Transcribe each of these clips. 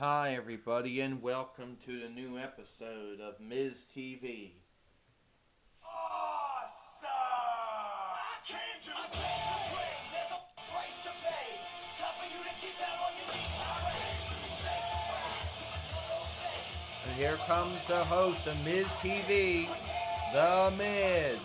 Hi everybody and welcome to the new episode of Miz TV. Awesome! I came to play. There's a price to pay. Time for you to get down on your knees. And here comes the host of Miz TV, The Miz.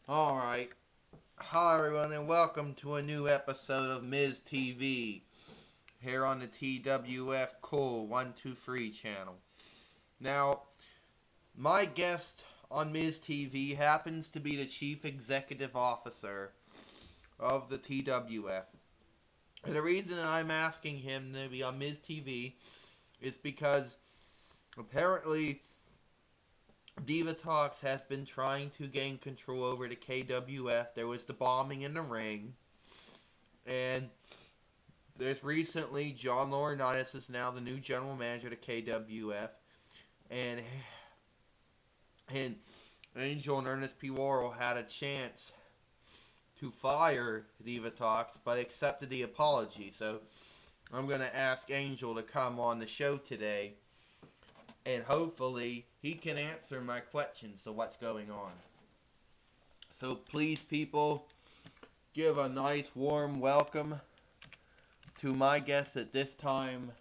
Alright, hi everyone and welcome to a new episode of Miz TV here on the TWF Cool 123 channel. Now, my guest on Miz TV happens to be the Chief Executive Officer of the TWF. And the reason I'm asking him to be on Miz TV is because apparently Diva Talks has been trying to gain control over the KWF. There was the bombing in the ring. And there's recently John Laurinaitis is now the new general manager of the KWF. And Angel and Ernest P. Worrell had a chance to fire Diva Talks, but accepted the apology. So I'm going to ask Angel to come on the show today, and hopefully he can answer my questions to what's going on. So please, people, give a nice warm welcome to my guest at this time.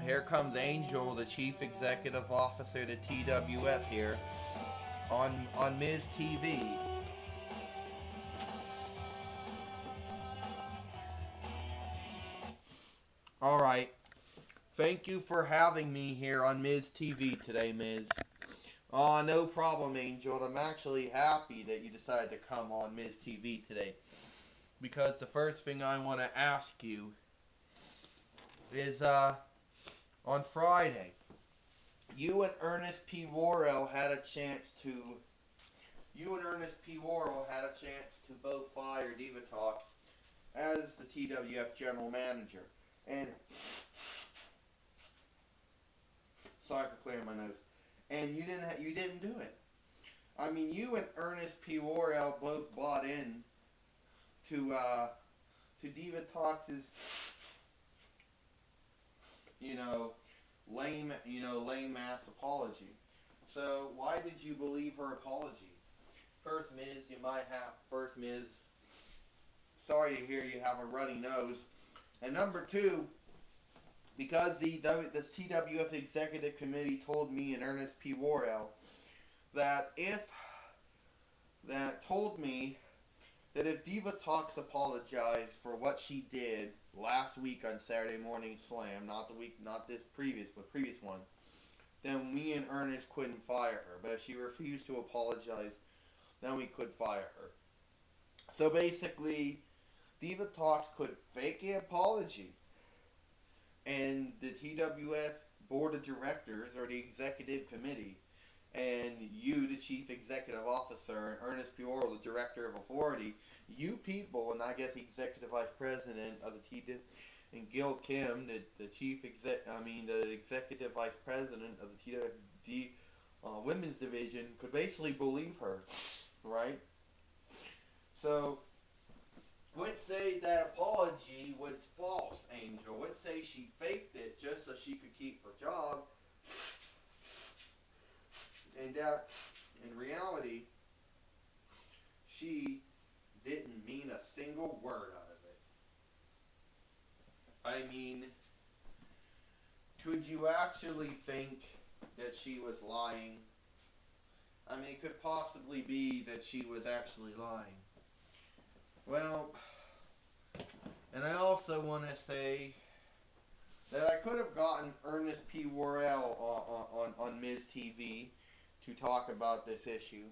Here comes Angel, the Chief Executive Officer of the TWF here on Miz TV. Alright, thank you for having me here on Miz TV today, Miz. No problem, Angel. I'm actually happy that you decided to come on Miz TV today. Because the first thing I want to ask you is, on Friday, you and Ernest P. Worrell had a chance to both fire Diva Talks as the TWF general manager. And sorry for clearing my nose. And you didn't do it. I mean, you and Ernest P. Worrell both bought in to Diva Talks' lame ass apology. So why did you believe her apology? First, Miz, sorry to hear you have a runny nose. And number two, because the TWF Executive Committee told me and Ernest P. Worrell that if Diva Talks apologized for what she did last week on Saturday Morning Slam, not this previous one, then me and Ernest couldn't fire her. But if she refused to apologize, then we could fire her. So basically, Diva Talks could fake an apology, and the TWF Board of Directors, or the Executive Committee, and you, the Chief Executive Officer, and Ernest P. Worrell, the Director of Authority, you people, and I guess the Executive Vice President of the TWF, and Gil Kim, the Executive Vice President of the TWF Women's Division, could basically believe her, right? So, would say that apology was false, Angel. Would say she faked it just so she could keep her job. And that, in reality, she didn't mean a single word out of it. I mean, could you actually think that she was lying? I mean, it could possibly be that she was actually lying. Well, and I also want to say that I could have gotten Ernest P. Worrell on Miz TV to talk about this issue.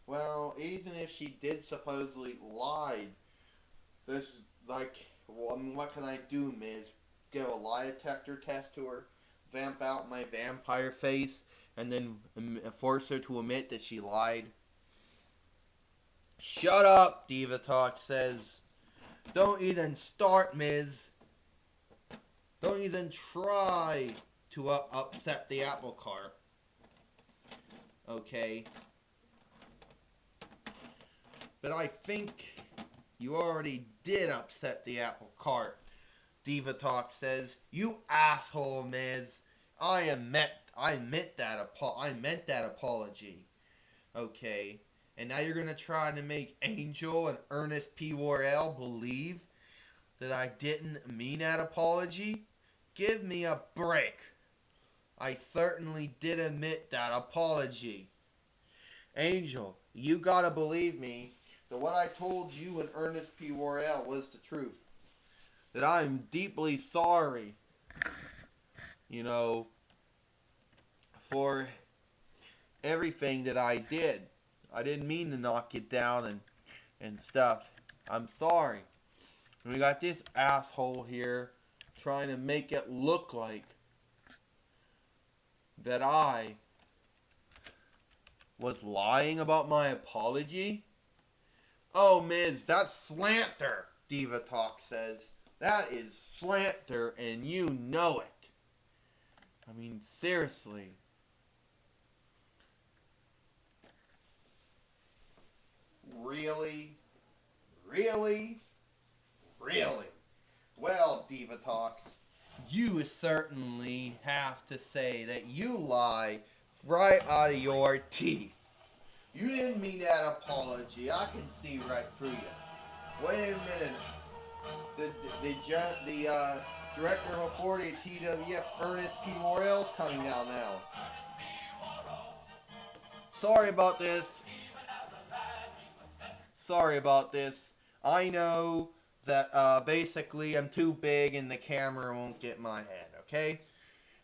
Well, even if she did supposedly lie, this, like, well, I mean, what can I do, Miz? Give a lie detector test to her? vamp out my vampire face and then force her to admit that she lied? Shut up, Diva Talk says. Don't even start, Miz. Don't even try to upset the apple cart. Okay? But I think you already did upset the apple cart, Diva Talk says. You asshole, Miz. I meant that apology. Okay? And now you're gonna try to make Angel and Ernest P. Worrell believe that I didn't mean that apology? Give me a break. I certainly did admit that apology. Angel, you gotta believe me that what I told you and Ernest P. Worrell was the truth. That I'm deeply sorry, for everything that I did. I didn't mean to knock it down and stuff. I'm sorry. And we got this asshole here trying to make it look like that I was lying about my apology. Oh, Miz, that's slander, Diva Talk says. That is slander, and you know it. I mean, seriously. Really? Really? Really? Well, Diva Talks, you certainly have to say that you lie right out of your teeth. You didn't mean that apology. I can see right through you. Wait a minute. The director of authority at TWF, Ernest P. Worrell's coming down now. Sorry about this. Sorry about this. I know that basically I'm too big and the camera won't get my head, okay?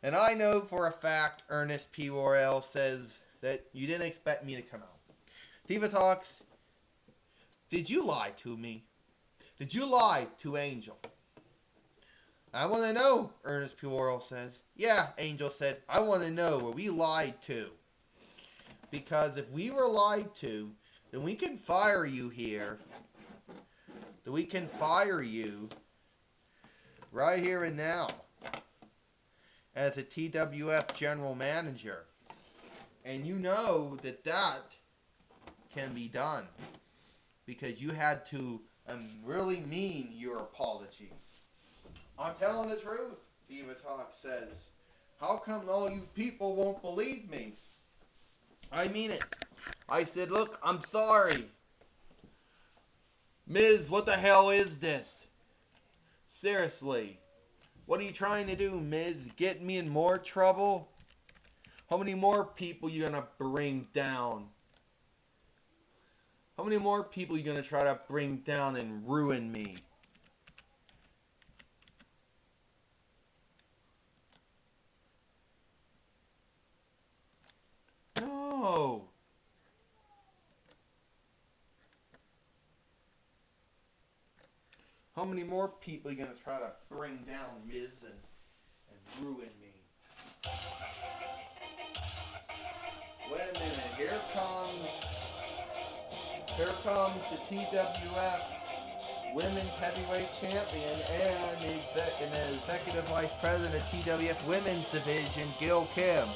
And I know for a fact Ernest P. Worrell says that you didn't expect me to come out. Diva Talks, did you lie to me? Did you lie to Angel? I want to know, Ernest P. Worrell says. Yeah, Angel said, I want to know, were we lied to? Because if we were lied to, then we can fire you here. Then we can fire you right here and now as a TWF general manager. And you know that that can be done because you had to really mean your apology. I'm telling the truth, Diva Talk says. How come all you people won't believe me? I mean it. I said, look, I'm sorry. Miz, what the hell is this? Seriously. What are you trying to do, Miz? Get me in more trouble? How many more people you gonna bring down? How many more people you gonna try to bring down and ruin me? No. How many more people are you going to try to bring down, Miz, and ruin me? Wait a minute. Here comes the TWF Women's Heavyweight Champion and the Executive Vice President of TWF Women's Division, Gil Kim.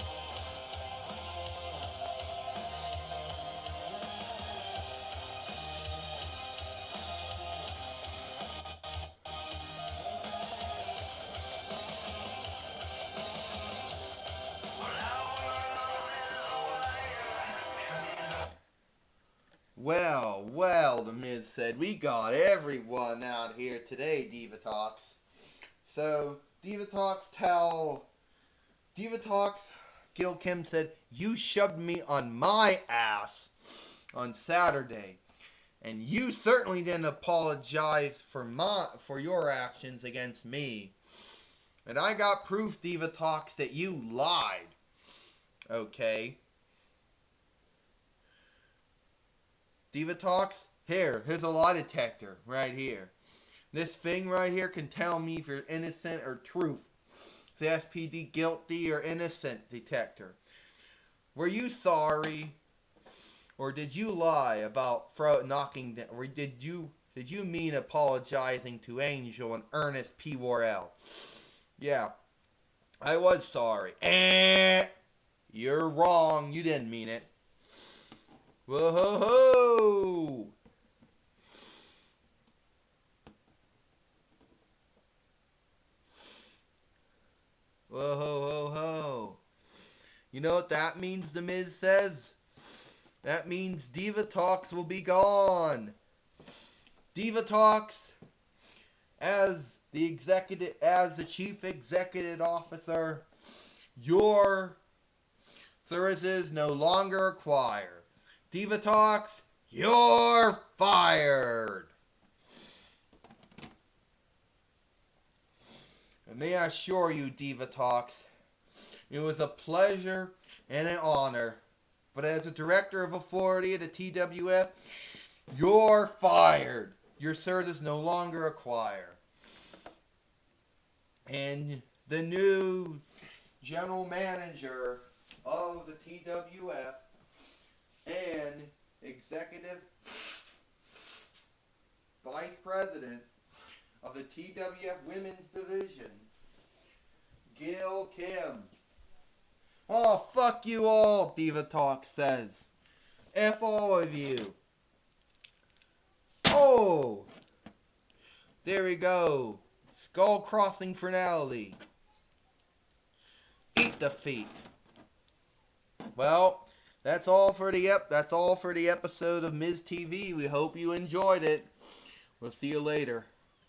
Well, the Miz said, we got everyone out here today, Diva Talks. So, Diva Talks, Gil Kim said, you shoved me on my ass on Saturday. And you certainly didn't apologize for your actions against me. And I got proof, Diva Talks, that you lied. Okay? Diva Talks, here's a lie detector right here. This thing right here can tell me if you're innocent or truth. the SPD guilty or innocent detector. Were you sorry, or did you lie about knocking down, or did you mean apologizing to Angel and Ernest P. Worrell? Yeah, I was sorry. You're wrong. You didn't mean it. Whoa ho ho! Whoa ho ho ho! You know what that means? The Miz says. That means Diva Talks will be gone. Diva Talks, as the chief executive officer, your services no longer required. Diva Talks, you're fired. And may I assure you, Diva Talks, it was a pleasure and an honor. But as a director of authority at the TWF, you're fired. Your service no longer required. And the new general manager of the TWF and executive vice president of the TWF Women's Division, Gail Kim. Oh, fuck you all, Diva Talk says. F all of you. Oh! There we go. Skull crossing finale. Eat the feet. Well, that's all for the episode of Miz TV. We hope you enjoyed it. We'll see you later.